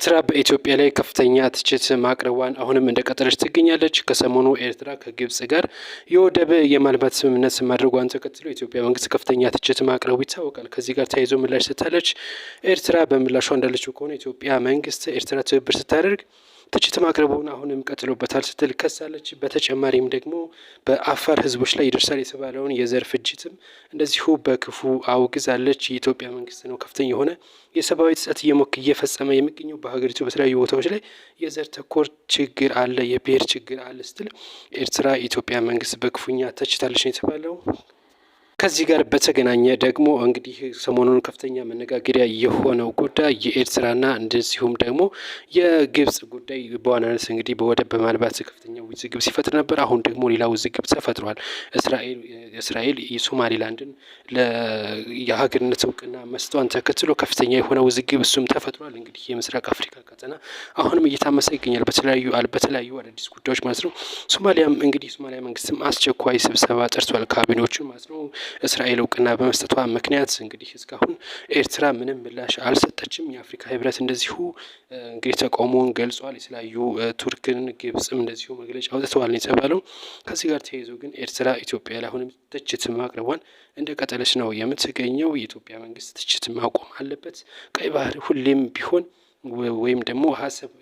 ኤርትራ በኢትዮጵያ ላይ ከፍተኛ ትችት ማቅረቧን አሁንም እንደቀጠለች ትገኛለች። ከሰሞኑ ኤርትራ ከግብጽ ጋር የወደብ የማልማት ስምምነት ማድረጓን ተከትሎ የኢትዮጵያ መንግስት ከፍተኛ ትችት ማቅረቡ ይታወቃል። ከዚህ ጋር ተያይዞ ምላሽ ሰጥታለች። ኤርትራ በምላሿ እንዳለችው ከሆነ ኢትዮጵያ መንግስት ኤርትራ ትብብር ስታደርግ ትችት ማቅረቡን አሁንም ቀጥሎበታል ስትል ከሳለች። በተጨማሪም ደግሞ በአፋር ህዝቦች ላይ ይደርሳል የተባለውን የዘር ፍጅትም እንደዚሁ በክፉ አውግዛለች። የኢትዮጵያ መንግስት ነው ከፍተኛ የሆነ የሰብአዊ ጥሰት እየፈጸመ የሚገኘው በሀገሪቱ በተለያዩ ቦታዎች ላይ የዘር ተኮር ችግር አለ፣ የብሔር ችግር አለ ስትል ኤርትራ የኢትዮጵያ መንግስት በክፉኛ ተችታለች ነው የተባለው። ከዚህ ጋር በተገናኘ ደግሞ እንግዲህ ሰሞኑን ከፍተኛ መነጋገሪያ የሆነው ጉዳይ የኤርትራና እንደዚሁም ደግሞ የግብጽ ጉዳይ በዋናነት እንግዲህ በወደብ በማልማት ከፍተኛ ውዝግብ ሲፈጥር ነበር። አሁን ደግሞ ሌላ ውዝግብ ተፈጥሯል። እስራኤል የሶማሌላንድን የሀገርነት እውቅና መስጠቷን ተከትሎ ከፍተኛ የሆነ ውዝግብ እሱም ተፈጥሯል። እንግዲህ የምስራቅ አፍሪካ ቀጠና አሁንም እየታመሰ ይገኛል በተለያዩ አዳዲስ ጉዳዮች ማለት ነው። ሶማሊያም እንግዲህ ሶማሊያ መንግስትም አስቸኳይ ስብሰባ ጠርቷል ካቢኔዎቹን ማለት ነው። እስራኤል እውቅና በመስጠቷ ምክንያት እንግዲህ እስካሁን ኤርትራ ምንም ምላሽ አልሰጠችም። የአፍሪካ ህብረት እንደዚሁ እንግዲህ ተቃውሞውን ገልጿል። የተለያዩ ቱርክን፣ ግብጽም እንደዚሁ መግለጫ አውጥተዋል ነው የተባለው። ከዚህ ጋር ተያይዞ ግን ኤርትራ ኢትዮጵያ ላይ አሁንም ትችት ማቅረቧን እንደቀጠለች ነው የምትገኘው። የኢትዮጵያ መንግስት ትችት ማቆም አለበት። ቀይ ባህር ሁሌም ቢሆን ወይም ደግሞ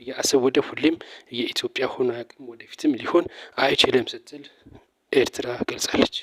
የአሰብ ወደብ ሁሌም የኢትዮጵያ ሆኖ አያውቅም፣ ወደፊትም ሊሆን አይችልም ስትል ኤርትራ ገልጻለች።